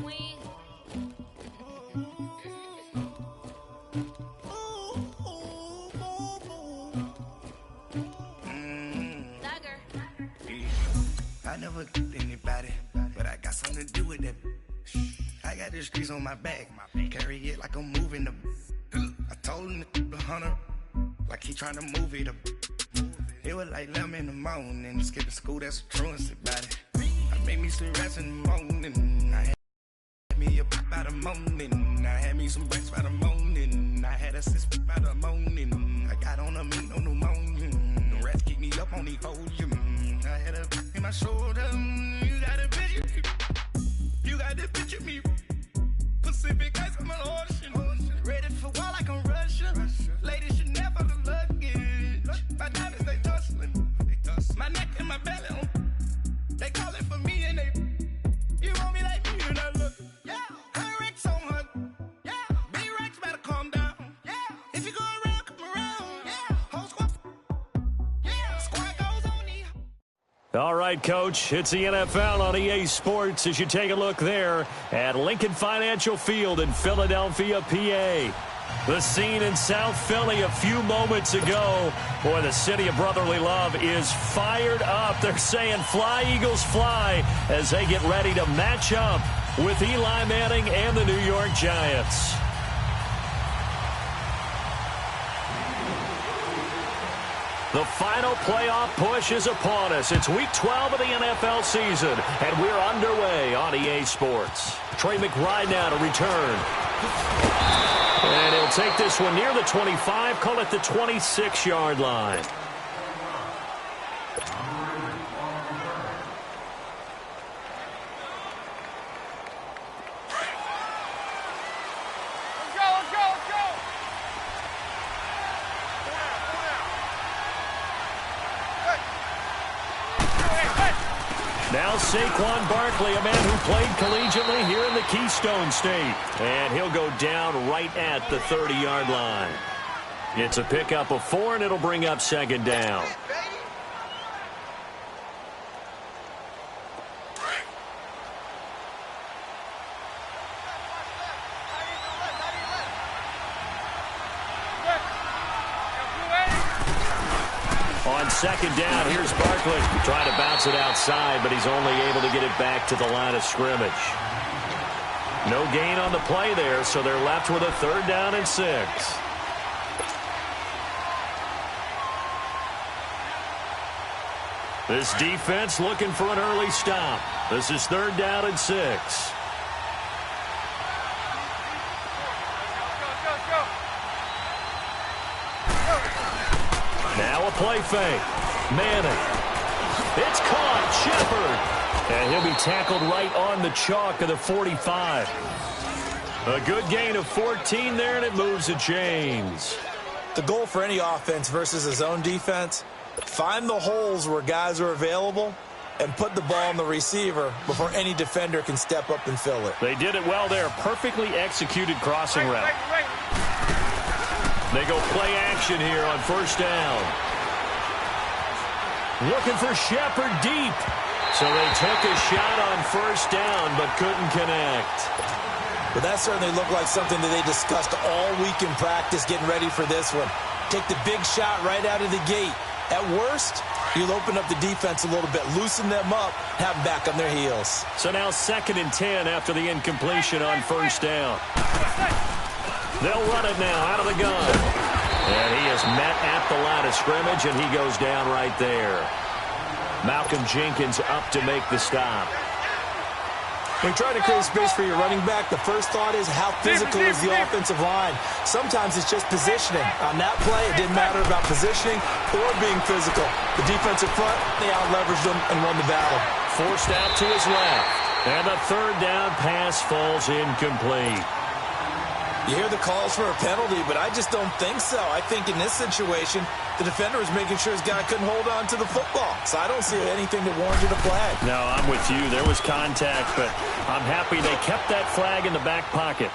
queen. I never killed anybody, but I got something to do with that. I got the streets on my back, carry it like I'm moving the. I told him the hunter, like he trying to move it up. It was like 11 in the morning, skipping school, that's a truancy about it. I made me some rats in the morning, I had me a pop by the morning, I had me some breaks by the morning, I had a sis by the morning, I got on a meat, no pneumonia, the rats keep me up on the podium, I had a in my shoulder, you got a bitch, you got the bitch of me, Pacific ice, I'm an ocean, ready for war like I'm Russian, ladies should never the luggage, my diamonds they tussling, my neck and my belly on, they calling for me and they, you want me like me and I look, yeah, her Rex on her, yeah, B-Rex better calm down, yeah, if you go around, come around, yeah, whole squad, yeah, squad goes on the. All right, Coach, it's the NFL on EA Sports as you take a look there at Lincoln Financial Field in Philadelphia, PA. The scene in South Philly a few moments ago. Boy, the city of brotherly love is fired up. They're saying fly, Eagles, fly as they get ready to match up with Eli Manning and the New York Giants. The final playoff push is upon us. It's Week 12 of the NFL season, and we're underway on EA Sports. Trey McBride now to return. And he'll take this one near the 25, call it the 26-yard line. Now Saquon Barkley, a man who played collegiately here in the Keystone State. And he'll go down right at the 30-yard line. It's a pickup of 4, and it'll bring up second down. On second down, here's Barkley trying to bounce it outside, but he's only able to get it back to the line of scrimmage. No gain on the play there, so they're left with a 3rd down and 6. This defense looking for an early stop. This is 3rd down and 6. Now a play fake. Manning. It's caught. Shepard. And he'll be tackled right on the chalk of the 45. A good gain of 14 there, and it moves the chains. The goal for any offense versus his own defense, find the holes where guys are available and put the ball on the receiver before any defender can step up and fill it. They did it well there. Perfectly executed crossing route. They go play action here on 1st down. Looking for Shepard deep. So they took a shot on 1st down but couldn't connect. But that certainly looked like something that they discussed all week in practice getting ready for this one. Take the big shot right out of the gate. At worst, you'll open up the defense a little bit, loosen them up, have them back on their heels. So now 2nd and 10 after the incompletion on 1st down. They'll run it now out of the gun. And he is met at the line of scrimmage, and he goes down right there. Malcolm Jenkins up to make the stop. When you're trying to create space for your running back, the first thought is how physical is the offensive line. Sometimes it's just positioning. On that play, it didn't matter about positioning or being physical. The defensive front, they out-leveraged them and won the battle. Forced out to his left. And the 3rd down pass falls incomplete. You hear the calls for a penalty, but I just don't think so. I think in this situation, the defender was making sure his guy couldn't hold on to the football. So I don't see anything that warranted a flag. No, I'm with you. There was contact, but I'm happy they kept that flag in the back pocket.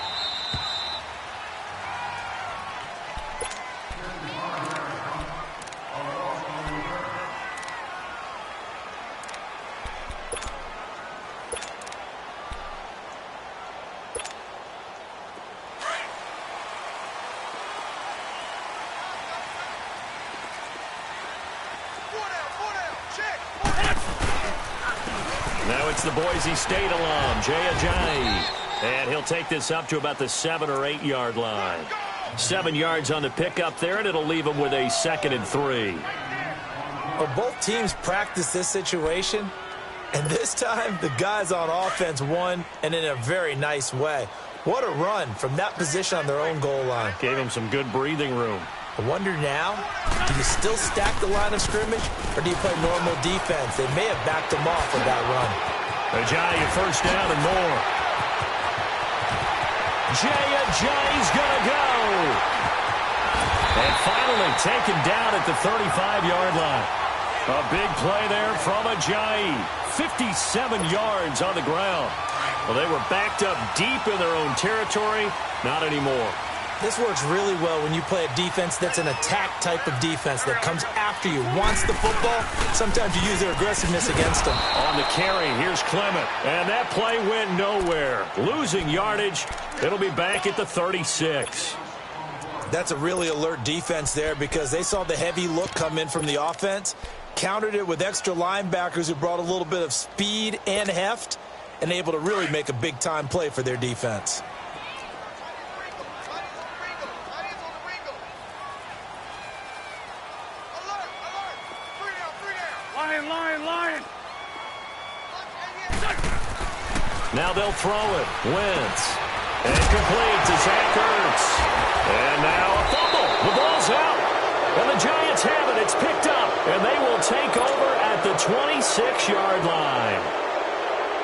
Now it's the Boise State alum, Jay Ajayi. And he'll take this up to about the 7 or 8 yard line. 7 yards on the pickup there, and it'll leave him with a 2nd and 3. Well, both teams practice this situation, and this time the guys on offense won, and in a very nice way. What a run from that position on their own goal line. Gave him some good breathing room. I wonder now, do you still stack the line of scrimmage, or do you play normal defense? They may have backed him off with that run. Ajayi, first down and more. Jay Ajayi's going to go. And finally taken down at the 35-yard line. A big play there from Ajayi. 57 yards on the ground. Well, they were backed up deep in their own territory. Not anymore. This works really well when you play a defense that's an attack type of defense that comes after you, wants the football. Sometimes you use their aggressiveness against them. On the carry, here's Clement. And that play went nowhere. Losing yardage. It'll be back at the 36. That's a really alert defense there because they saw the heavy look come in from the offense, countered it with extra linebackers who brought a little bit of speed and heft, and able to really make a big-time play for their defense. Lion. Now they'll throw it. Wentz. And complete to Zach Ertz. And now a fumble. The ball's out. And the Giants have it. It's picked up. And they will take over at the 26-yard line.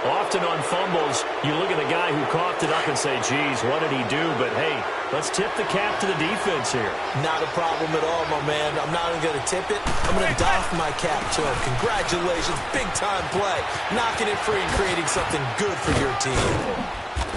Often on fumbles, you look at the guy who coughed it up and say, geez, what did he do? But, hey, let's tip the cap to the defense here. Not a problem at all, my man. I'm not even going to tip it. I'm going to doff my cap to him. Congratulations. Big-time play. Knocking it free and creating something good for your team.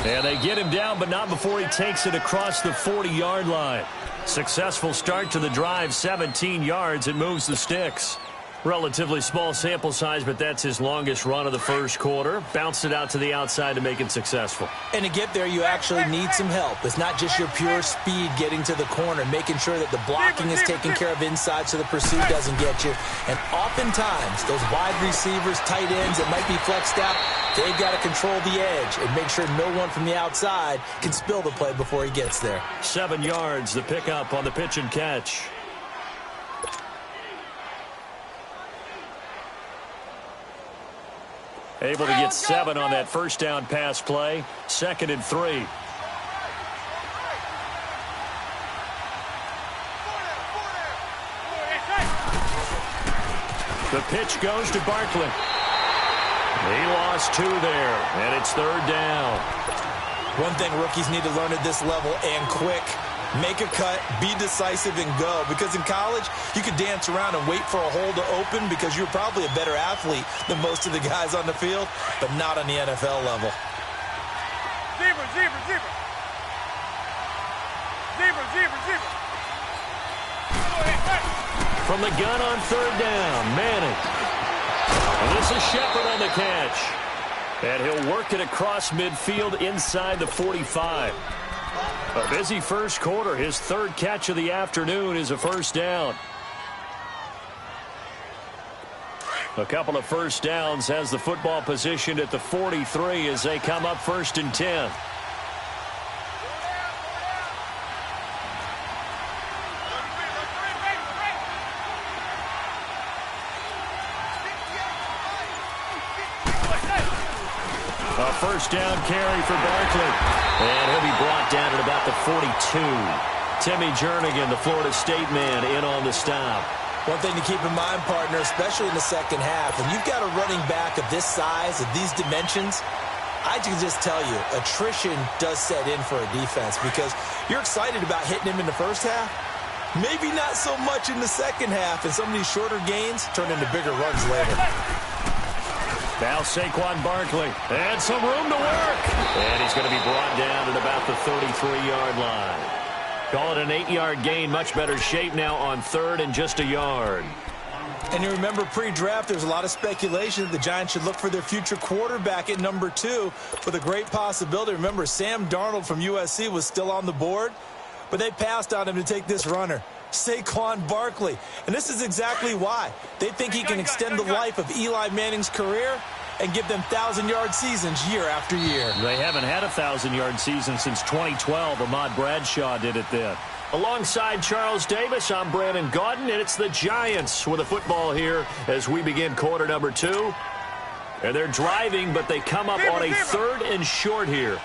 And they get him down, but not before he takes it across the 40-yard line. Successful start to the drive, 17 yards. It moves the sticks. Relatively small sample size, but that's his longest run of the first quarter. Bounced it out to the outside to make it successful. And to get there, you actually need some help. It's not just your pure speed getting to the corner, making sure that the blocking is taken care of inside so the pursuit doesn't get you. And oftentimes, those wide receivers, tight ends that might be flexed out, they've got to control the edge and make sure no one from the outside can spill the play before he gets there. 7 yards, the pickup on the pitch and catch. Able to get 7 on that first down pass play. 2nd and 3. The pitch goes to Barkley. He lost 2 there, and it's 3rd down. One thing rookies need to learn at this level, and quick, make a cut, be decisive, and go. Because in college, you could dance around and wait for a hole to open because you're probably a better athlete than most of the guys on the field, but not on the NFL level. Zebra. From the gun on 3rd down, Manning. And this is Shepard on the catch. And he'll work it across midfield inside the 45. A busy first quarter. His 3rd catch of the afternoon is a first down. A couple of first downs has the football positioned at the 43 as they come up 1st and 10. A first down carry for Barkley. And he'll be brought down at about the 42. Timmy Jernigan, the Florida State man, in on the stop. One thing to keep in mind, partner, especially in the second half, when you've got a running back of this size, of these dimensions, I can just tell you, attrition does set in for a defense because you're excited about hitting him in the first half. Maybe not so much in the second half, and some of these shorter gains turn into bigger runs later. Now Saquon Barkley. And some room to work. And he's going to be brought down at about the 33-yard line. Call it an 8-yard gain. Much better shape now on 3rd and just a yard. And you remember pre-draft, there's a lot of speculation that the Giants should look for their future quarterback at number 2 with a great possibility. Remember, Sam Darnold from USC was still on the board, but they passed on him to take this runner, Saquon Barkley. And this is exactly why. They think he can extend the life of Eli Manning's career and give them 1,000-yard seasons year after year. They haven't had a 1,000-yard season since 2012. Ahmad Bradshaw did it then. Alongside Charles Davis, I'm Brandon Gaudin, and it's the Giants with the football here as we begin quarter number 2. And they're driving, but they come up on a 3rd and short here.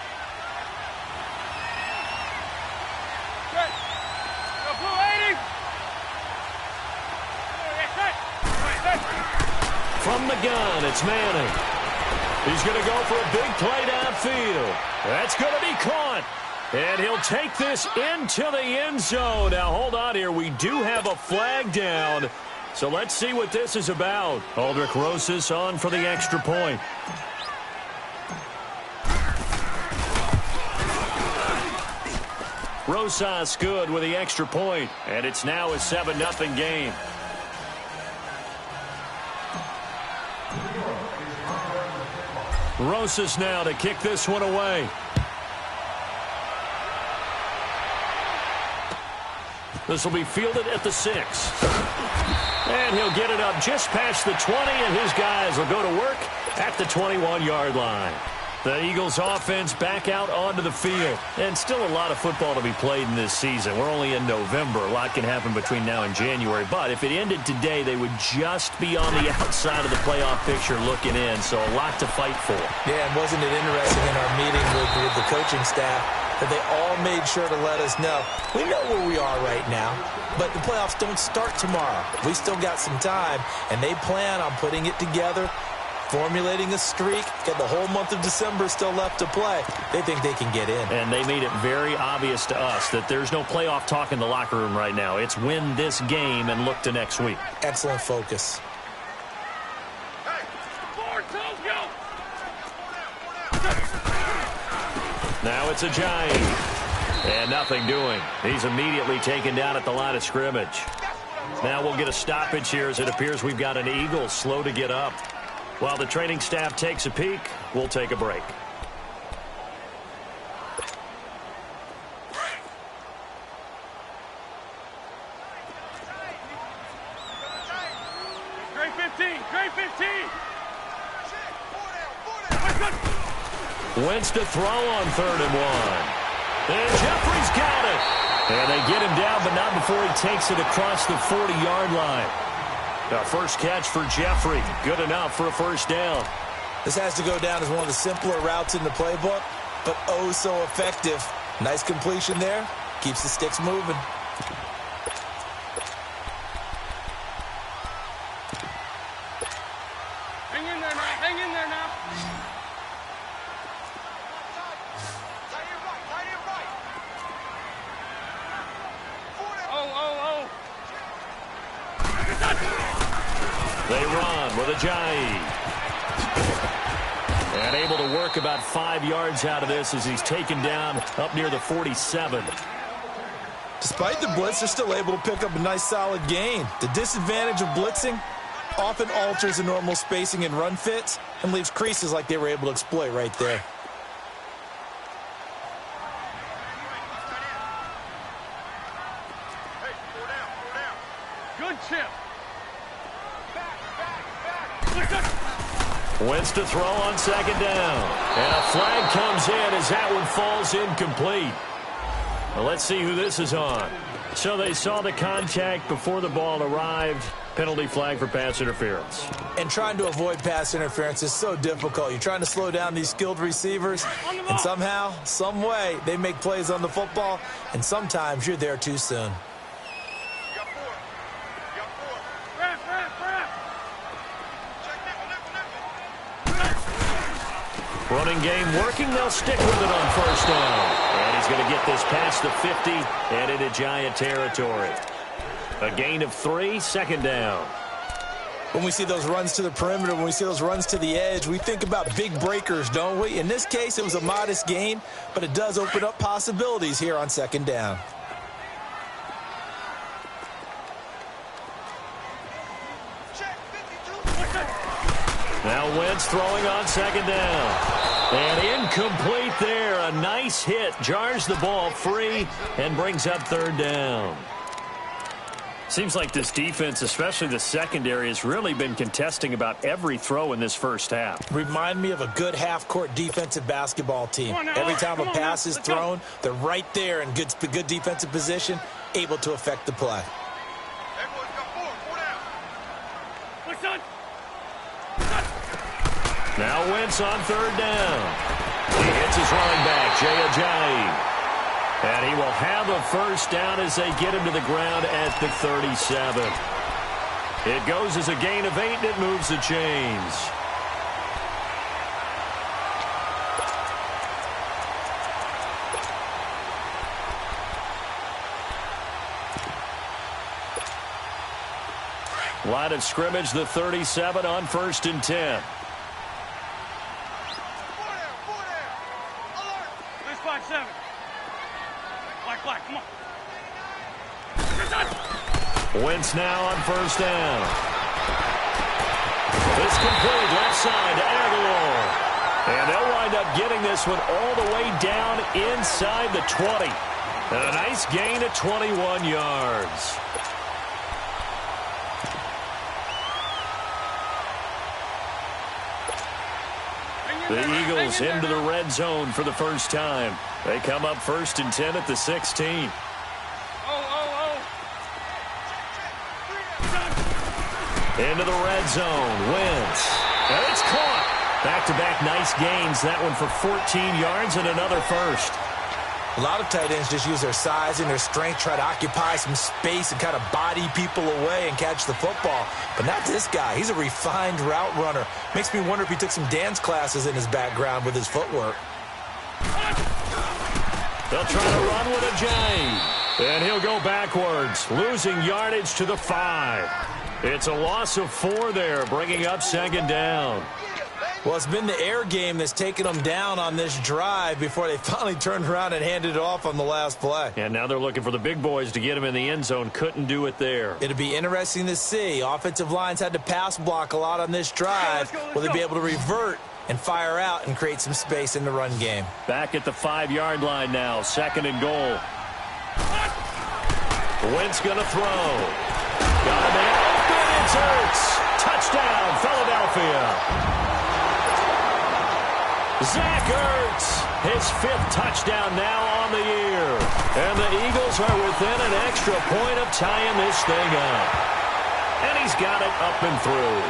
From the gun, it's Manning. He's going to go for a big play downfield. That's going to be caught. And he'll take this into the end zone. Now, hold on here. We do have a flag down. So let's see what this is about. Aldrich Rosas on for the extra point. Rosas good with the extra point. And it's now a 7-0 game. Rosas now to kick this one away. This will be fielded at the 6. And he'll get it up just past the 20, and his guys will go to work at the 21-yard line. The Eagles offense back out onto the field. And still a lot of football to be played in this season. We're only in November. A lot can happen between now and January. But if it ended today, they would just be on the outside of the playoff picture looking in. So a lot to fight for. Yeah, and wasn't it interesting in our meeting with the coaching staff that they all made sure to let us know, we know where we are right now, but the playoffs don't start tomorrow. We still got some time, and they plan on putting it together, formulating a streak, got the whole month of December still left to play. They think they can get in. And they made it very obvious to us that there's no playoff talk in the locker room right now. It's win this game and look to next week. Excellent focus. Now it's a Giant. And nothing doing. He's immediately taken down at the line of scrimmage. Now we'll get a stoppage here as it appears we've got an Eagle slow to get up. While the training staff takes a peek, we'll take a break. Trey 15, Trey 15. Wentz to throw on 3rd and 1. And Jeffrey's got it. And they get him down, but not before he takes it across the 40-yard line. Our first catch for Jeffrey. Good enough for a first down. This has to go down as one of the simpler routes in the playbook, but oh so effective. Nice completion there. Keeps the sticks moving. Hang in there now. Hang in there now. They run with Ajayi. And able to work about 5 yards out of this as he's taken down up near the 47. Despite the blitz, they're still able to pick up a nice solid gain. The disadvantage of blitzing often alters the normal spacing and run fits and leaves creases like they were able to exploit right there. Good chip. Wentz to throw on 2nd down. And a flag comes in as that one falls incomplete. Well, let's see who this is on. So they saw the contact before the ball arrived. Penalty flag for pass interference. And trying to avoid pass interference is so difficult. You're trying to slow down these skilled receivers, and somehow, some way, they make plays on the football, and sometimes you're there too soon. Running game working. They'll stick with it on 1st down. And he's going to get this past the 50 and into Giant territory. A gain of 3, 2nd down. When we see those runs to the perimeter, when we see those runs to the edge, we think about big breakers, don't we? In this case, it was a modest gain, but it does open up possibilities here on 2nd down. Now Wentz throwing on 2nd down. And incomplete there. A nice hit. Jars the ball free and brings up 3rd down. Seems like this defense, especially the secondary, has really been contesting about every throw in this first half. Remind me of a good half-court defensive basketball team. Every time a pass is thrown, they're right there in good defensive position, able to affect the play. Now Wentz on third down. He hits his running back, Jay Ajayi. And he will have a first down as they get him to the ground at the 37. It goes as a gain of 8, and it moves the chains. Line of scrimmage, the 37 on 1st and 10. Come on. Wentz now on first down. It's complete left side to Aguilar. And they'll wind up getting this one all the way down inside the 20. And a nice gain of 21 yards. The Eagles into the red zone for the first time. They come up 1st and 10 at the 16. Into the red zone. Wentz. And it's caught. Back-to-back nice gains. That one for 14 yards and another first. A lot of tight ends just use their size and their strength, try to occupy some space and kind of body people away and catch the football. But not this guy. He's a refined route runner. Makes me wonder if he took some dance classes in his background with his footwork. They'll try to run with Ajayi. And he'll go backwards, losing yardage to the 5. It's a loss of 4 there, bringing up 2nd down. Well, it's been the air game that's taken them down on this drive before they finally turned around and handed it off on the last play. And now they're looking for the big boys to get him in the end zone. Couldn't do it there. It'll be interesting to see. Offensive lines had to pass block a lot on this drive. Will they be able to revert and fire out and create some space in the run game? Back at the 5-yard line now. 2nd and goal. Wentz going to throw. Got a man open. It's Hurts. Touchdown, Philadelphia. Zach Ertz, his 5th touchdown now on the year. And the Eagles are within an extra point of tying this thing up. And he's got it up and through.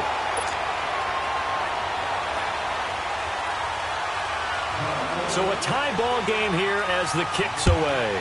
So a tie ball game here as the kick's away.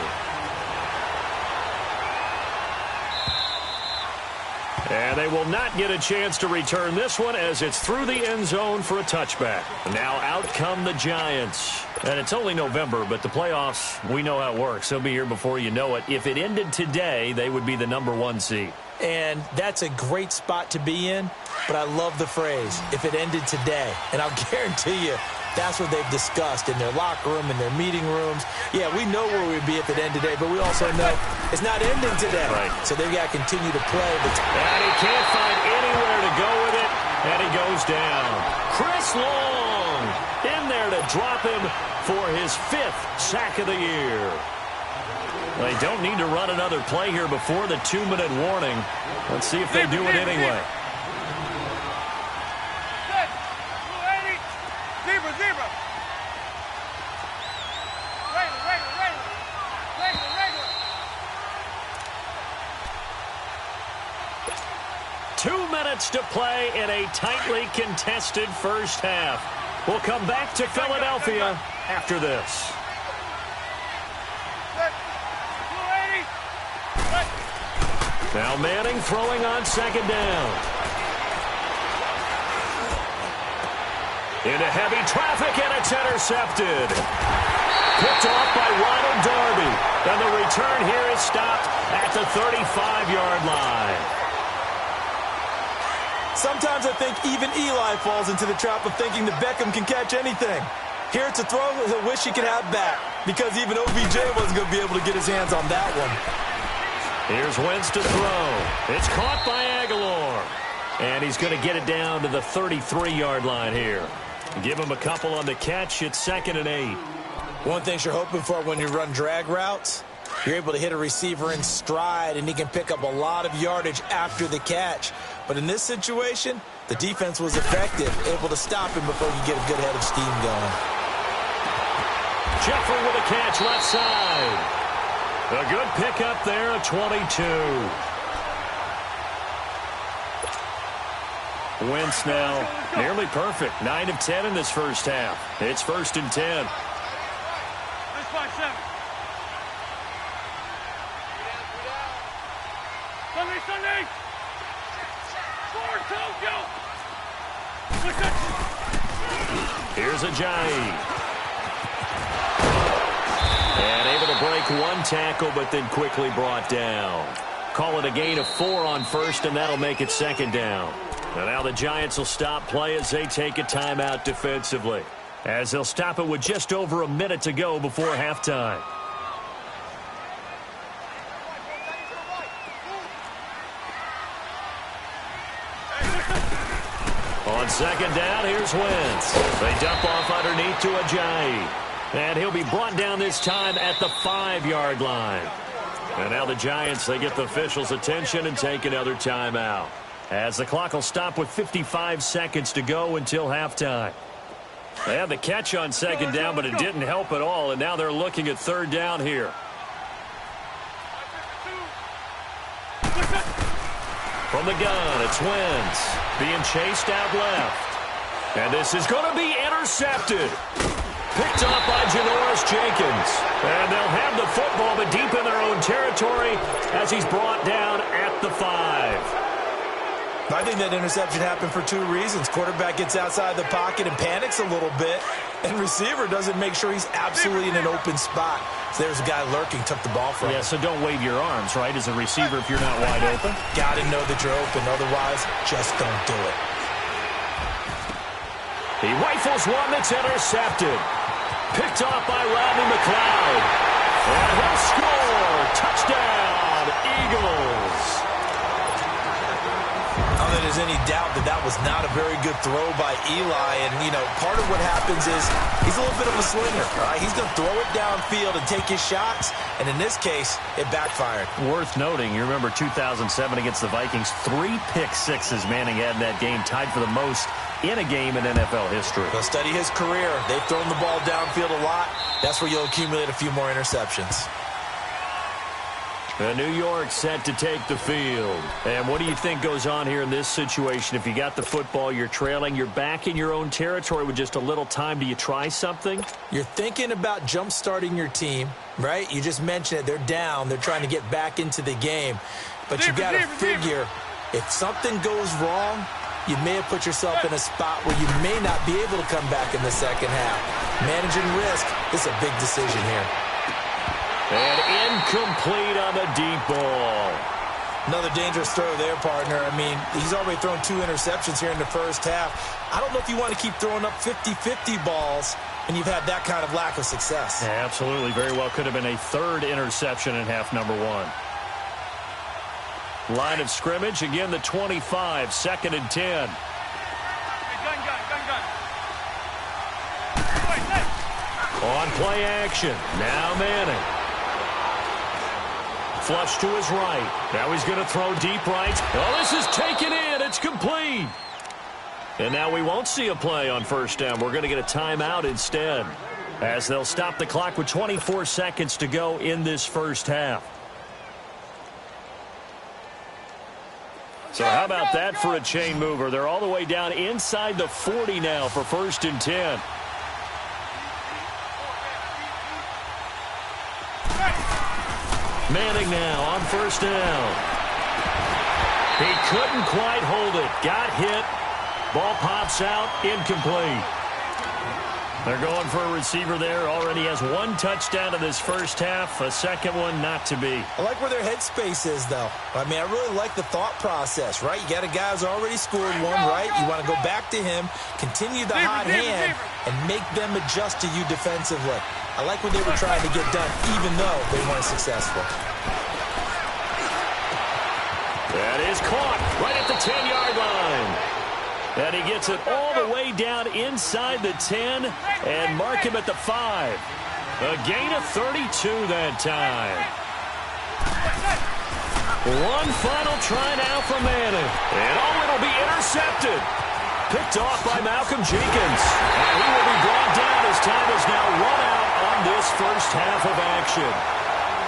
And they will not get a chance to return this one as it's through the end zone for a touchback. Now out come the Giants. And it's only November, but the playoffs, we know how it works. They'll be here before you know it. If it ended today, they would be the #1 seed. And that's a great spot to be in, but I love the phrase, if it ended today. And I'll guarantee you, that's what they've discussed in their locker room, in their meeting rooms. Yeah, we know where we'd be if it ended today, but we also know it's not ending today. Right. So they've got to continue to play. And he can't find anywhere to go with it, and he goes down. Chris Long in there to drop him for his 5th sack of the year. They don't need to run another play here before the 2-minute warning. Let's see if they do it anyway. Zebra. 2 minutes to play in a tightly contested first half. We'll come back to Philadelphia after this. Now Manning throwing on 2nd down. Into heavy traffic, and it's intercepted. Picked off by Ronald Darby. And the return here is stopped at the 35-yard line. Sometimes I think even Eli falls into the trap of thinking that Beckham can catch anything. Here it's a throw he'll wish he could have back, because even OBJ wasn't going to be able to get his hands on that one. Here's Wentz to throw. It's caught by Aguilar. And he's going to get it down to the 33-yard line here. Give him a couple on the catch. It's 2nd and 8. One thing you're hoping for when you run drag routes, You're able to hit a receiver in stride, and he can pick up a lot of yardage after the catch. But in this situation, the defense was effective, able to stop him before he could get a good head of steam going. Jeffrey with a catch left side. A good pickup there at 22. Wentz now nearly perfect. 9 of 10 in this first half. It's 1st and 10. Let's 5-7. Sunday. Forward, Tokyo. Here's Ajayi. And able to break one tackle, but then quickly brought down. Call it a gain of 4 on first, and that'll make it 2nd down. And now the Giants will stop play as they take a timeout defensively, as they'll stop it with just over a minute to go before halftime. On 2nd down, here's Wentz. They dump off underneath to Ajayi. And he'll be brought down this time at the 5-yard line. And now the Giants, they get the officials' attention and take another timeout, as the clock will stop with 55 seconds to go until halftime. They had the catch on 2nd down, but it didn't help at all, and now they're looking at 3rd down here. From the gun, it's Wentz being chased out left. And this is going to be intercepted. Picked up by Janoris Jenkins. And they'll have the football, but deep in their own territory as he's brought down at the 5. I think that interception happened for 2 reasons. Quarterback gets outside the pocket and panics a little bit, and receiver doesn't make sure he's absolutely in an open spot. So there's a guy lurking, took the ball from him. Yeah, so don't wave your arms, right, as a receiver if you're not wide open. Got to know that you're open. Otherwise, just don't do it. He rifles one that's intercepted. Picked off by Rodney McLeod. And he'll score. Touchdown, Eagles. Not that there's any doubt that that was not a very good throw by Eli. And, you know, part of what happens is he's a little bit of a slinger, right? He's going to throw it downfield and take his shots. And in this case, it backfired. Worth noting, you remember 2007 against the Vikings, 3 pick-sixes Manning had in that game, tied for the most in a game in NFL history. They'll study his career. They've thrown the ball downfield a lot. That's where you'll accumulate a few more interceptions. New York set to take the field. And what do you think goes on here in this situation? If you got the football, you're trailing, you're back in your own territory with just a little time. Do you try something? You're thinking about jump-starting your team, right? You just mentioned it. They're down. They're trying to get back into the game. But you got to figure, if something goes wrong, you may have put yourself in a spot where you may not be able to come back in the second half. Managing risk is a big decision here. And incomplete on the deep ball. Another dangerous throw there, partner. I mean, he's already thrown 2 interceptions here in the first half. I don't know if you want to keep throwing up 50-50 balls when you've had that kind of lack of success. Yeah, absolutely. Very well could have been a 3rd interception in half number 1. Line of scrimmage, again the 25, 2nd and 10. On play action, now Manning. Flush to his right. Now he's going to throw deep right. Oh, this is taken in. It's complete. And now we won't see a play on 1st down. We're going to get a timeout instead, as they'll stop the clock with 24 seconds to go in this first half. So how about that for a chain mover? They're all the way down inside the 40 now for 1st and 10. Manning now on 1st down. He couldn't quite hold it. Got hit. Ball pops out. Incomplete. They're going for a receiver there. Already has 1 touchdown in this first half. A 2nd one not to be. I like where their headspace is, though. I mean, I really like the thought process, right? You got a guy who's already scored 1, right? You want to go back to him, continue the hot hand, and make them adjust to you defensively. I like what they were trying to get done, even though they weren't successful. That is caught right at the 10-yard line. And he gets it all the way down inside the 10 and mark him at the 5. A gain of 32 that time. One final try now for Manning. And it'll be intercepted. Picked off by Malcolm Jenkins. And he will be brought down as time is now run out on this first half of action.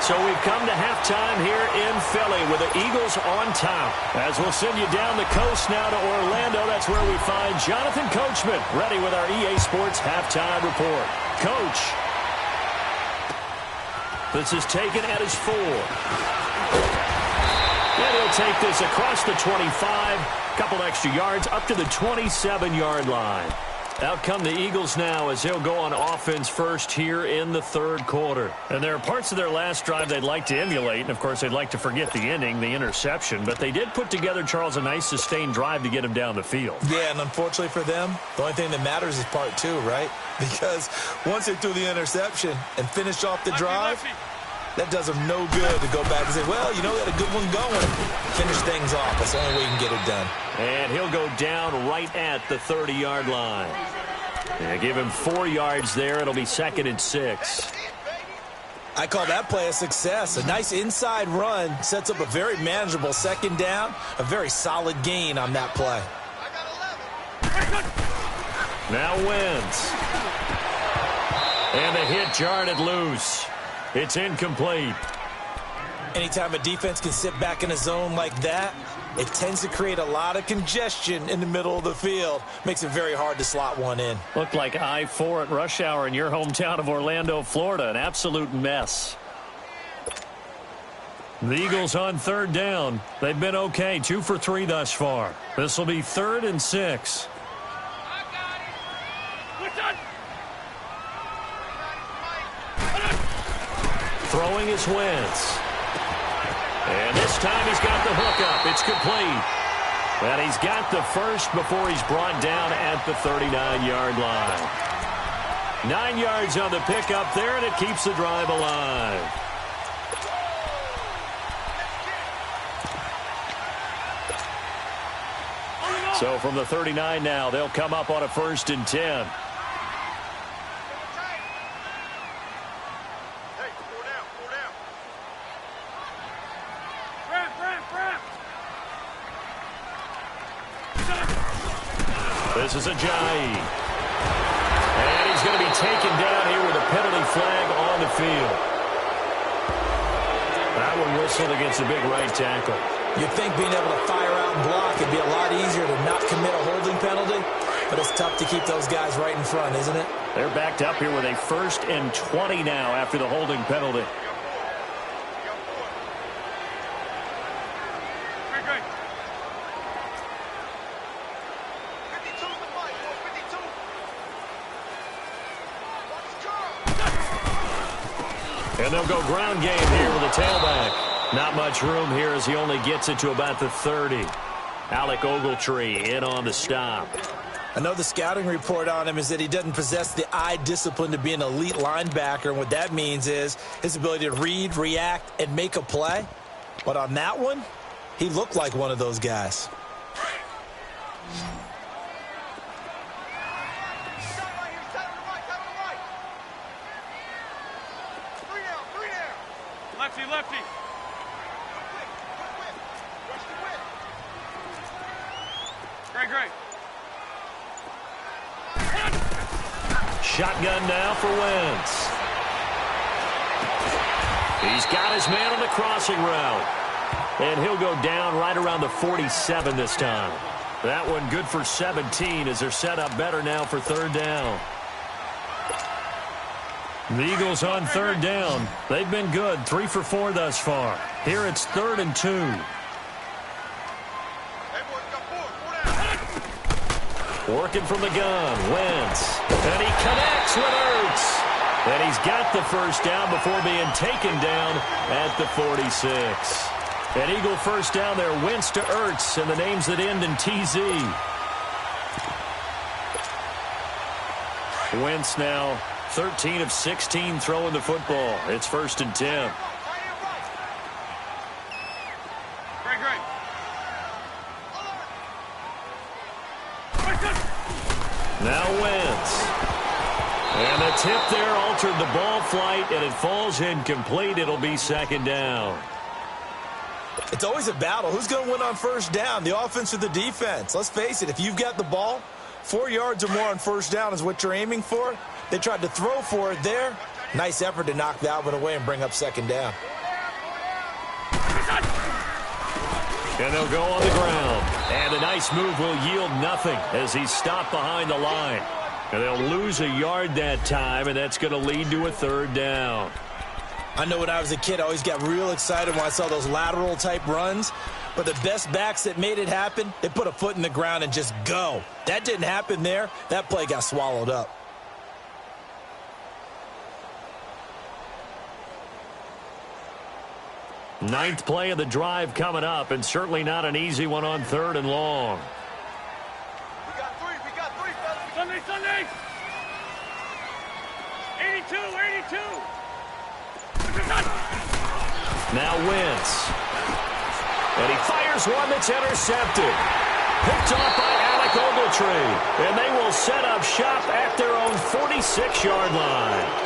So we've come to halftime here in Philly with the Eagles on top. As we'll send you down the coast now to Orlando, that's where we find Jonathan Coachman ready with our EA Sports halftime report. Coach, this is taken at his 4. And he'll take this across the 25, couple extra yards up to the 27-yard line. Out come the Eagles now as they'll go on offense first here in the third quarter. And there are parts of their last drive they'd like to emulate, and of course they'd like to forget the ending, the interception, but they did put together, Charles, a nice sustained drive to get him down the field. Yeah, and unfortunately for them, the only thing that matters is part 2, right? Because once they threw the interception and finished off the drive, that does them no good to go back and say, well, you know, we had a good one going. Finish things off. That's the only way you can get it done. And he'll go down right at the 30-yard line. And give him 4 yards there. It'll be 2nd and 6. I call that play a success. A nice inside run sets up a very manageable 2nd down. A very solid gain on that play. Now Wentz. And the hit jarred it loose. It's incomplete. Anytime a defense can sit back in a zone like that, it tends to create a lot of congestion in the middle of the field. Makes it very hard to slot one in. Looked like I-4 at rush hour in your hometown of Orlando, Florida. An absolute mess. The Eagles on 3rd down. They've been okay. 2 for 3 thus far. This will be 3rd and 6. Throwing is Wentz. And this time he's got the hook up. It's complete. And he's got the first before he's brought down at the 39-yard line. 9 yards on the pickup there, and it keeps the drive alive. So from the 39 now, they'll come up on a 1st and 10. This is Ajayi. And he's going to be taken down here with a penalty flag on the field. That one whistled against the big right tackle. You'd think being able to fire out and block would be a lot easier to not commit a holding penalty, but it's tough to keep those guys right in front, isn't it? They're backed up here with a 1st and 20 now after the holding penalty. And they'll go ground game here with a tailback. Not much room here as he only gets it to about the 30. Alec Ogletree in on the stop. I know the scouting report on him is that he doesn't possess the eye discipline to be an elite linebacker. And what that means is his ability to read, react, and make a play. But on that one, he looked like one of those guys. Lefty. Great. Shotgun now for Wentz. He's got his man on the crossing route. And he'll go down right around the 47 this time. That one good for 17 as they're set up better now for 3rd down. The Eagles on 3rd down. They've been good. 3 for 4 thus far. Here it's 3rd and 2. Working from the gun. Wentz. And he connects with Ertz. And he's got the first down before being taken down at the 46. An Eagle first down there. Wentz to Ertz. And the names that end in TZ. Wentz now 13 of 16 throwing the football. It's 1st and 10. Great. Now Wentz. And the tip there altered the ball flight, and it falls incomplete. It'll be 2nd down. It's always a battle. Who's going to win on first down, the offense or the defense? Let's face it, if you've got the ball, 4 yards or more on first down is what you're aiming for. They tried to throw for it there. Nice effort to knock that one away and bring up second down. And they'll go on the ground. And a nice move will yield nothing as he's stopped behind the line. And they'll lose a yard that time, and that's going to lead to a third down. I know when I was a kid, I always got real excited when I saw those lateral-type runs. But the best backs that made it happen, they put a foot in the ground and just go. That didn't happen there. That play got swallowed up. Ninth play of the drive coming up, and certainly not an easy one on third and long. We got three, fellas. Sunday. 82. Now Wentz. And he fires one that's intercepted. Picked off by Alec Ogletree. And they will set up shop at their own 46-yard line.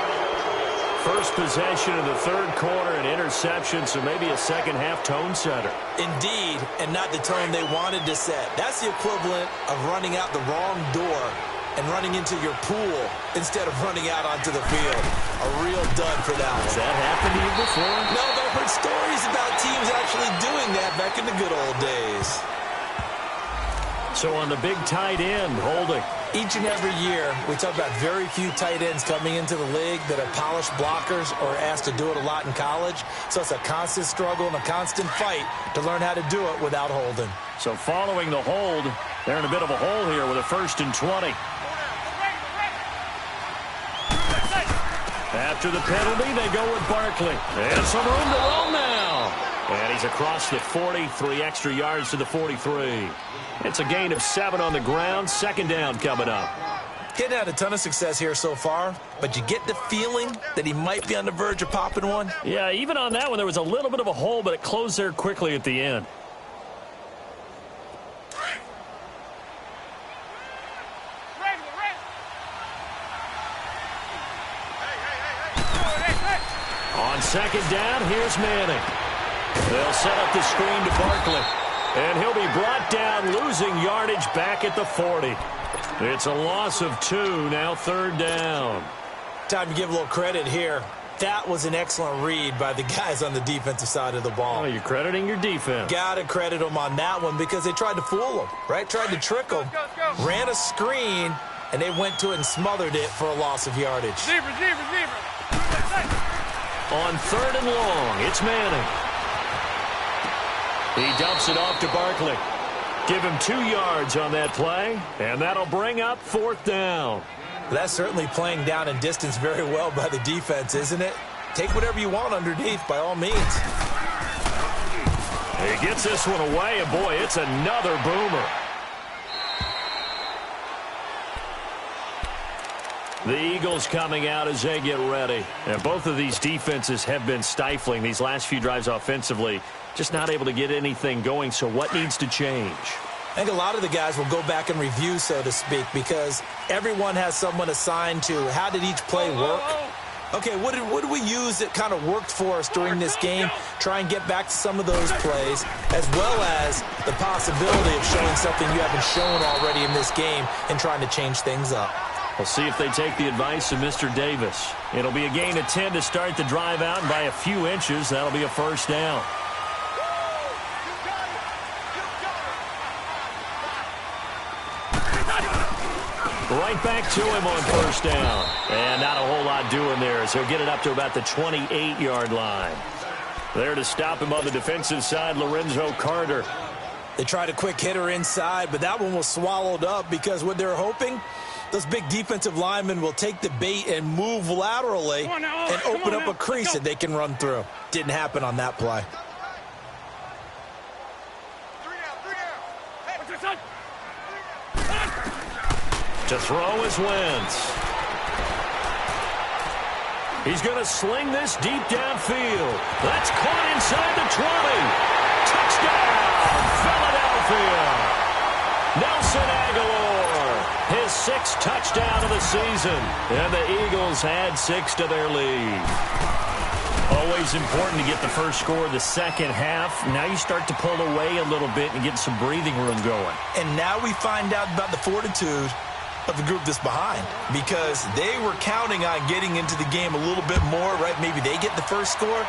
First possession of the third quarter, an interception, so maybe a second-half tone setter. Indeed, and not the tone they wanted to set. That's the equivalent of running out the wrong door and running into your pool instead of running out onto the field. A real dud for that one. Has that happened to you before? No, but I've heard stories about teams actually doing that back in the good old days. So on the big tight end, holding. Each and every year, we talk about very few tight ends coming into the league that are polished blockers or asked to do it a lot in college. So it's a constant struggle and a constant fight to learn how to do it without holding. So following the hold, they're in a bit of a hole here with a 1st and 20. After the penalty, they go with Barkley. And some room to roll now. And he's across the 40, 3 extra yards to the 43. It's a gain of 7 on the ground. Second down coming up. He hadn't had a ton of success here so far, but you get the feeling that he might be on the verge of popping one. Yeah, even on that one, there was a little bit of a hole, but it closed there quickly at the end. On second down, here's Manning. They'll set up the screen to Barkley. And he'll be brought down, losing yardage back at the 40. It's a loss of 2, now third down. Time to give a little credit here. That was an excellent read by the guys on the defensive side of the ball. Oh, you're crediting your defense. Got to credit them on that one because they tried to fool them, right? Tried to trick them. Ran a screen, and they went to it and smothered it for a loss of yardage. Zebra. On third and long, it's Manning. He dumps it off to Barkley. Give him 2 yards on that play, and that'll bring up 4th down. That's certainly playing down in distance very well by the defense, isn't it? Take whatever you want underneath, by all means. He gets this one away, and boy, it's another boomer. The Eagles coming out as they get ready. And both of these defenses have been stifling these last few drives offensively. Just not able to get anything going, so what needs to change? I think a lot of the guys will go back and review, so to speak, because everyone has someone assigned to how did each play work. Okay, what did we use that kind of worked for us during this game? Try and get back to some of those plays, as well as the possibility of showing something you haven't shown already in this game and trying to change things up. We'll see if they take the advice of Mr. Davis. It'll be a gain of 10 to start the drive out, and by a few inches, that'll be a first down. Right back to him on first down. And not a whole lot doing there as he'll get it up to about the 28-yard line. There to stop him on the defensive side, Lorenzo Carter. They tried a quick hitter inside, but that one was swallowed up because what they're hoping, those big defensive linemen will take the bait and move laterally and open up a crease that they can run through. Didn't happen on that play. To throw is Wentz. He's going to sling this deep downfield. That's caught inside the 20. Touchdown, Philadelphia. Nelson Aguilar, his 6th touchdown of the season. And the Eagles add 6 to their lead. Always important to get the first score of the second half. Now you start to pull away a little bit and get some breathing room going. And now we find out about the fortitude of the group that's behind, because they were counting on getting into the game a little bit more, right? Maybe they get the first score.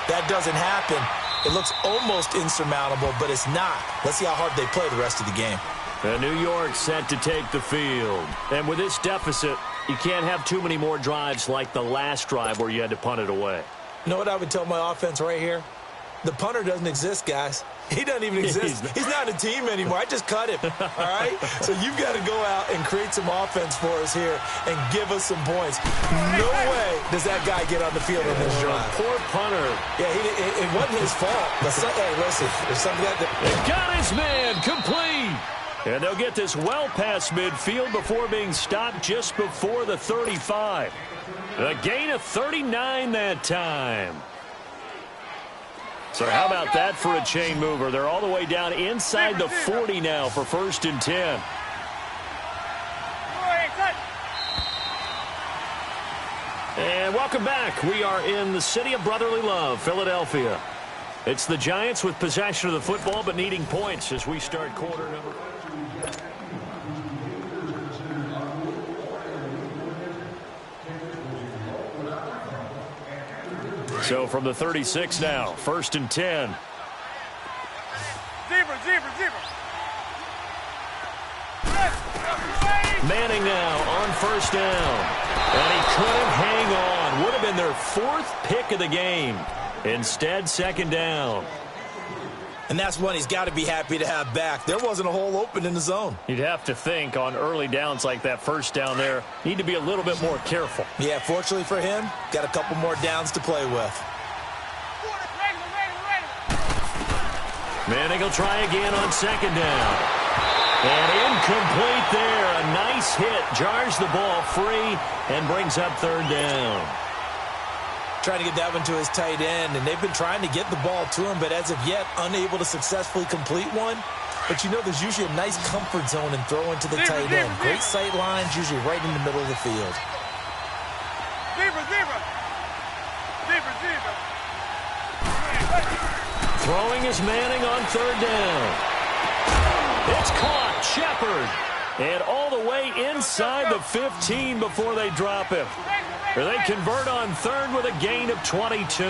That doesn't happen. It looks almost insurmountable, but it's not. Let's see how hard they play the rest of the game. And New York set to take the field. And with this deficit, you can't have too many more drives like the last drive where you had to punt it away. You know what I would tell my offense right here? The punter doesn't exist, guys. He doesn't even exist. He's not a team anymore. I just cut him, all right? So you've got to go out and create some offense for us here and give us some points. No way does that guy get on the field on this drive. Poor punter. Yeah, it wasn't his fault. But hey, listen, there's something that... Got his man complete. And they'll get this well past midfield before being stopped just before the 35. A gain of 39 that time. So how about that for a chain mover? They're all the way down inside the 40 now for 1st and 10. And welcome back. We are in the city of brotherly love, Philadelphia. It's the Giants with possession of the football but needing points as we start quarter number. So from the 36 now, 1st and 10. Zebra. Manning now on 1st down. And he couldn't hang on. Would have been their 4th pick of the game. Instead, 2nd down. And that's one he's got to be happy to have back. There wasn't a hole open in the zone. You'd have to think on early downs like that 1st down there, need to be a little bit more careful. Yeah, fortunately for him, got a couple more downs to play with. Manning will try again on 2nd down. And incomplete there. A nice hit. Jars the ball free and brings up 3rd down. Trying to get that one to his tight end, and they've been trying to get the ball to him, but as of yet, unable to successfully complete one. But you know there's usually a nice comfort zone in throwing to the tight end. Great sight lines, usually right in the middle of the field. Zebra. Throwing is Manning on 3rd down. It's caught. Shepard. And all the way inside the 15 before they drop him. They convert on 3rd with a gain of 22.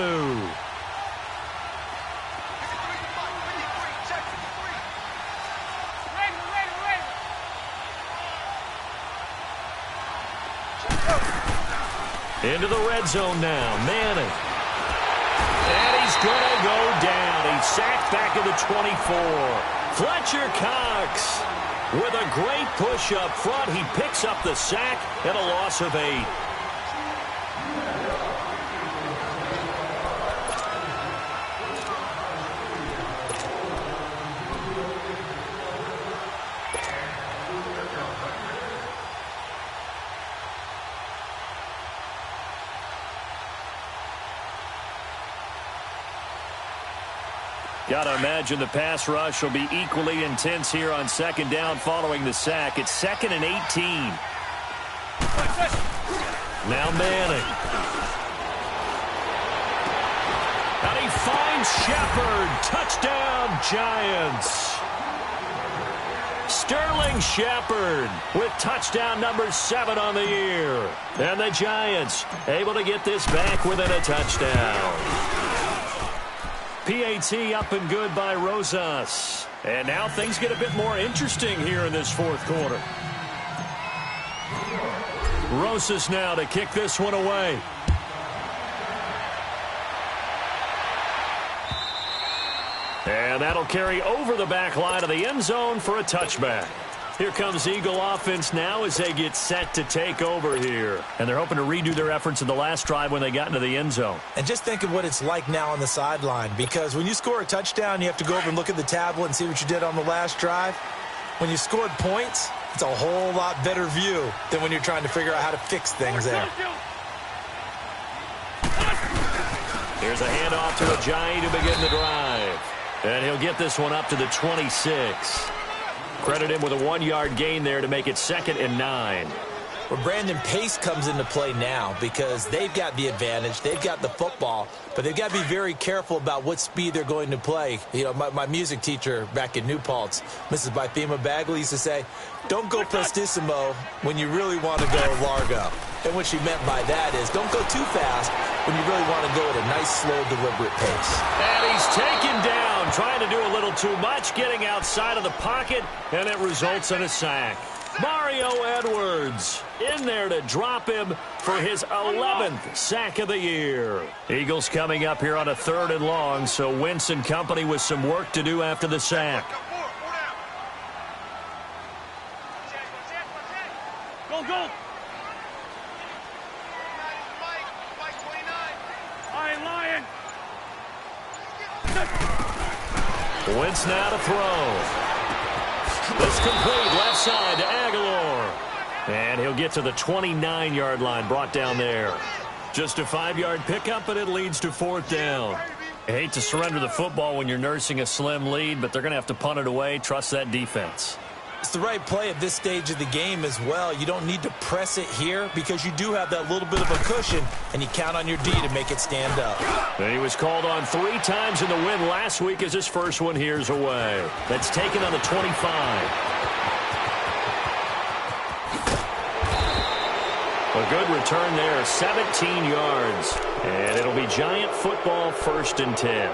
Into the red zone now. Manning. And he's going to go down. He's sacked back at the 24. Fletcher Cox with a great push up front. He picks up the sack and a loss of 8. Got to imagine the pass rush will be equally intense here on 2nd down following the sack. It's 2nd and 18. Now Manning. And he finds Shepard. Touchdown, Giants. Sterling Shepard with touchdown number 7 on the year. And the Giants able to get this back within a touchdown. PAT up and good by Rosas. And now things get a bit more interesting here in this 4th quarter. Rosas now to kick this one away. And that'll carry over the back line of the end zone for a touchback. Here comes Eagle offense now as they get set to take over here. And they're hoping to redo their efforts in the last drive when they got into the end zone. And just think of what it's like now on the sideline, because when you score a touchdown, you have to go over and look at the tablet and see what you did on the last drive. When you scored points, it's a whole lot better view than when you're trying to figure out how to fix things there. Here's a handoff to a Giant to begin the drive. And he'll get this one up to the 26. Credit him with a 1-yard gain there to make it 2nd and 9. Well, Brandon, pace comes into play now because they've got the advantage. They've got the football, but they've got to be very careful about what speed they're going to play. You know, my music teacher back in New Paltz, Mrs. Bythema Bagley, used to say, don't go prestissimo when you really want to go largo. And what she meant by that is don't go too fast when you really want to go at a nice, slow, deliberate pace. And he's taken down, trying to do a little too much, getting outside of the pocket, and it results in a sack. Mario Edwards in there to drop him for his 11th sack of the year. Eagles coming up here on a 3rd and long, so Wentz and company with some work to do after the sack. Go, go. Lion. Wentz now to throw. This complete left side to Aguilar. And he'll get to the 29-yard line, brought down there. Just a 5-yard pickup, but it leads to 4th down. I hate to surrender the football when you're nursing a slim lead, but they're going to have to punt it away. Trust that defense. It's the right play at this stage of the game as well. You don't need to press it here because you do have that little bit of a cushion, and you count on your D to make it stand up. And he was called on 3 times in the win last week as his first one here's away. That's taken on the 25. A good return there, 17 yards. And it'll be Giant football, 1st and 10.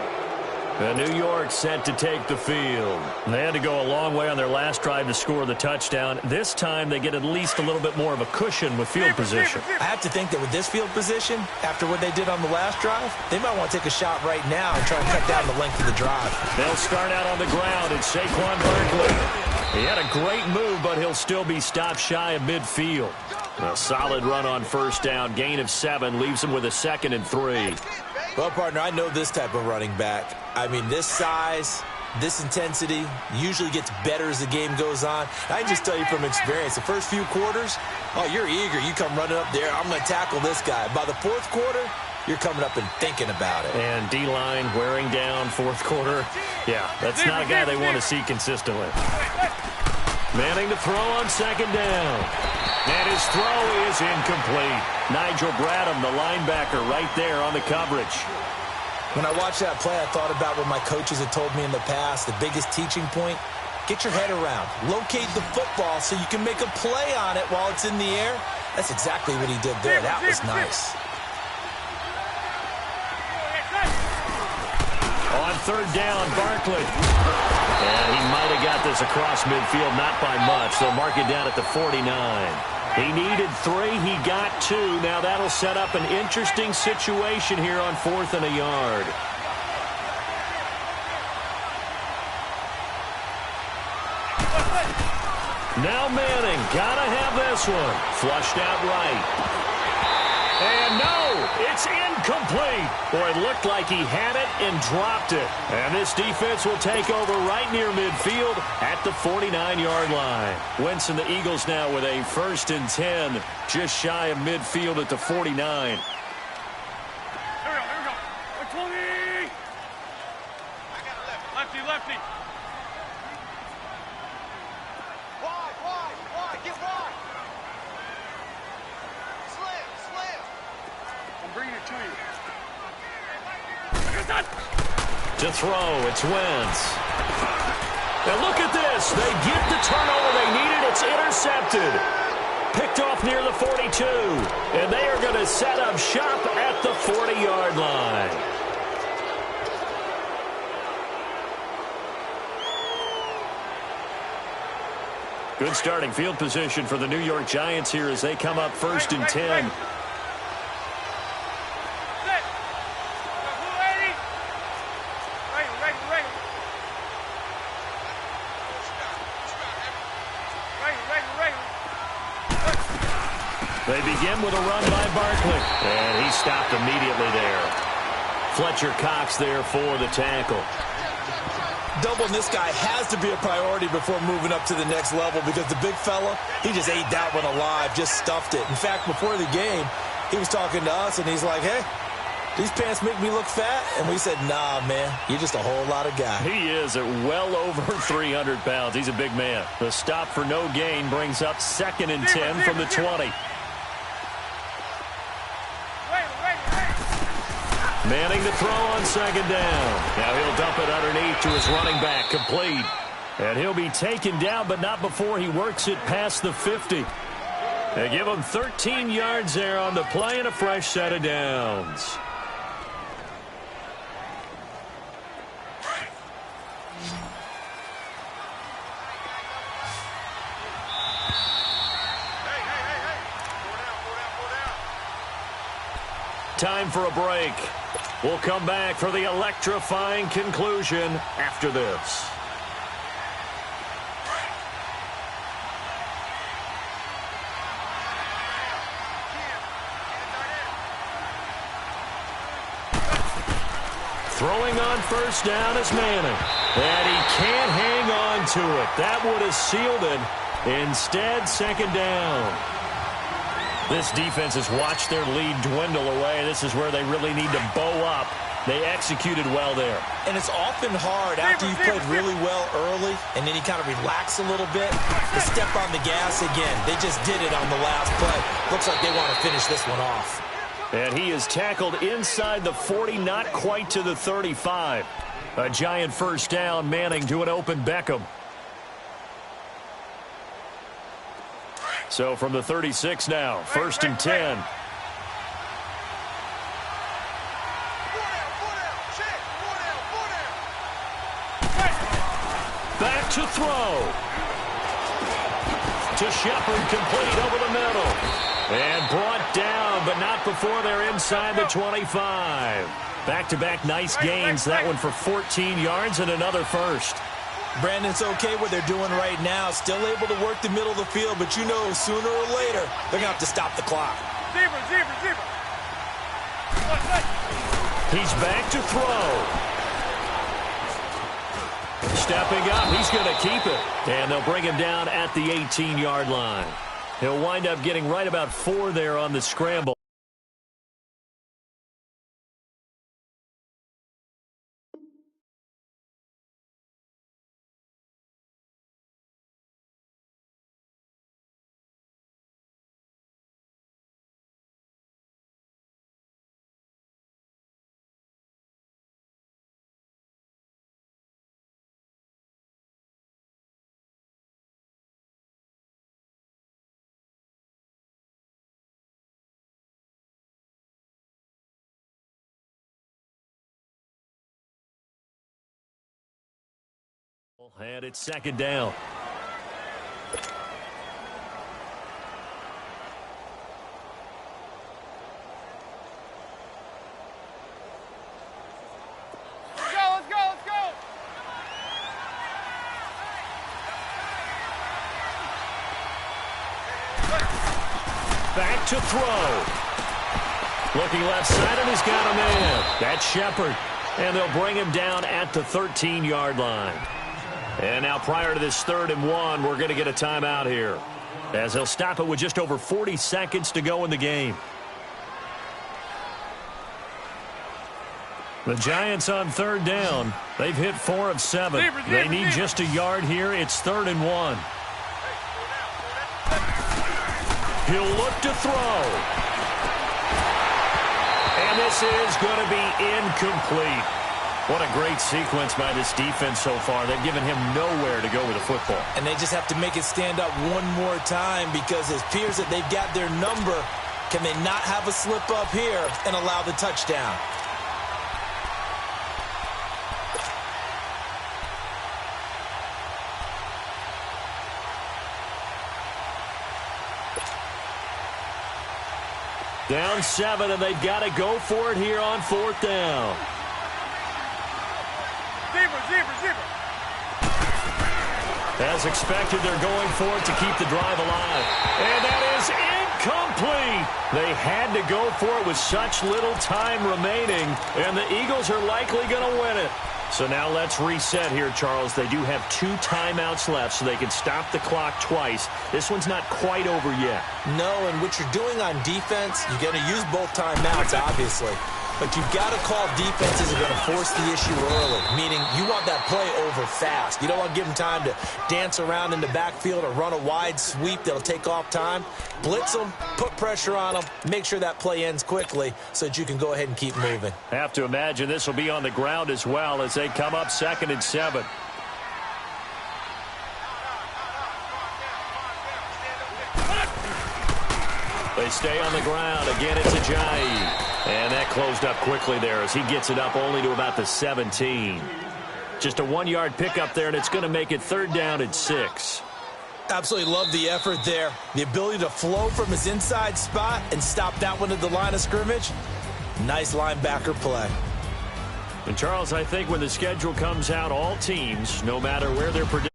New York set to take the field. They had to go a long way on their last drive to score the touchdown. This time they get at least a little bit more of a cushion with field position. I have to think that with this field position, after what they did on the last drive, they might want to take a shot right now and try and cut down the length of the drive. They'll start out on the ground. It's Saquon Barkley. He had a great move, but he'll still be stopped shy of midfield. A solid run on 1st down. Gain of 7 leaves him with a 2nd and 3. Well, partner, I know this type of running back. I mean, this size, this intensity usually gets better as the game goes on. I can just tell you from experience, the first few quarters, oh, you're eager. You come running up there, I'm going to tackle this guy. By the 4th quarter, you're coming up and thinking about it. And D-line wearing down 4th quarter. Yeah, that's not a guy they want to see consistently. Manning to throw on 2nd down. And his throw is incomplete. Nigel Bradham, the linebacker, right there on the coverage. When I watched that play, I thought about what my coaches had told me in the past. The biggest teaching point, get your head around. Locate the football so you can make a play on it while it's in the air. That's exactly what he did there. That was nice. On 3rd down, Barkley. And he might have got this across midfield, not by much. They'll mark it down at the 49. He needed 3. He got 2. Now that'll set up an interesting situation here on 4th and a yard. Now Manning, gotta have this one. Flushed out right. And no, it's incomplete. Boy, it looked like he had it and dropped it. And this defense will take over right near midfield at the 49-yard line. Wentz and the Eagles now with a 1st and 10, just shy of midfield at the 49. Here we go. 20. I got a lefty. Lefty. Wide. Get wide. Slam. I'm bringing it to you. To throw, it's Wentz. Now look at this. They get the turnover they needed. It's intercepted. Picked off near the 42. And they are going to set up shop at the 40-yard line. Good starting field position for the New York Giants here as they come up 1st and 10. They begin with a run by Barkley. And he stopped immediately there. Fletcher Cox there for the tackle. Doubling this guy has to be a priority before moving up to the next level because the big fella, he just ate that one alive, just stuffed it. In fact, before the game, he was talking to us, and he's like, hey, These pants make me look fat. And we said, nah, man, you're just a whole lot of guy. He is at well over 300 pounds. He's a big man. The stop for no gain brings up 2nd and 10 from the 20. Manning to throw on 2nd down. Now he'll dump it underneath to his running back, complete. And he'll be taken down, but not before he works it past the 50. They give him 13 yards there on the play and a fresh set of downs. Time for a break. We'll come back for the electrifying conclusion after this. Throwing on 1st down is Manning. And he can't hang on to it. That would have sealed it. Instead, 2nd down. This defense has watched their lead dwindle away. This is where they really need to bow up. They executed well there. And it's often hard after you played really well early and then you kind of relax a little bit to step on the gas again. They just did it on the last play. Looks like they want to finish this one off. And he is tackled inside the 40, not quite to the 35. A giant 1st down, Manning to an open Beckham. So from the 36 now, 1st and 10. Back to throw. To Shepard, complete over the middle. And brought down, but not before they're inside the 25. Back-to-back nice gains. That one for 14 yards and another first. Brandon, it's okay what they're doing right now. Still able to work the middle of the field, but you know sooner or later they're going to have to stop the clock. Zebra. He's back to throw. Stepping up, he's going to keep it. And they'll bring him down at the 18-yard line. He'll wind up getting right about 4 there on the scramble. And it's 2nd down. Let's go. Back to throw. Looking left side, and he's got a man. That's Shepard. And they'll bring him down at the 13-yard line. And now prior to this 3rd and 1, we're going to get a timeout here, as they'll stop it with just over 40 seconds to go in the game. The Giants on 3rd down. They've hit 4 of 7. They need just a yard here. It's 3rd and 1. He'll look to throw. And this is going to be incomplete. What a great sequence by this defense so far. They've given him nowhere to go with the football. And they just have to make it stand up one more time, because it appears that they've got their number. Can they not have a slip up here and allow the touchdown? Down 7, and they've got to go for it here on 4th down. Zebra. As expected, they're going for it to keep the drive alive. And that is incomplete. They had to go for it with such little time remaining, and the Eagles are likely going to win it. So now let's reset here, Charles. They do have 2 timeouts left, so they can stop the clock twice. This one's not quite over yet. No, and what you're doing on defense, you're going to use both timeouts, obviously. but you've got to call defenses are going to force the issue early, meaning you want that play over fast. You don't want to give them time to dance around in the backfield or run a wide sweep that'll take off time. Blitz them, put pressure on them, make sure that play ends quickly so that you can go ahead and keep moving. Have to imagine this will be on the ground as well as they come up 2nd and 7. They stay on the ground. Again, it's Ajayi. And that closed up quickly there as he gets it up only to about the 17. Just a 1-yard pickup there, and it's going to make it 3rd down and 6. Absolutely love the effort there. The ability to flow from his inside spot and stop that one at the line of scrimmage. Nice linebacker play. And, Charles, I think when the schedule comes out, all teams, no matter where they're predicted,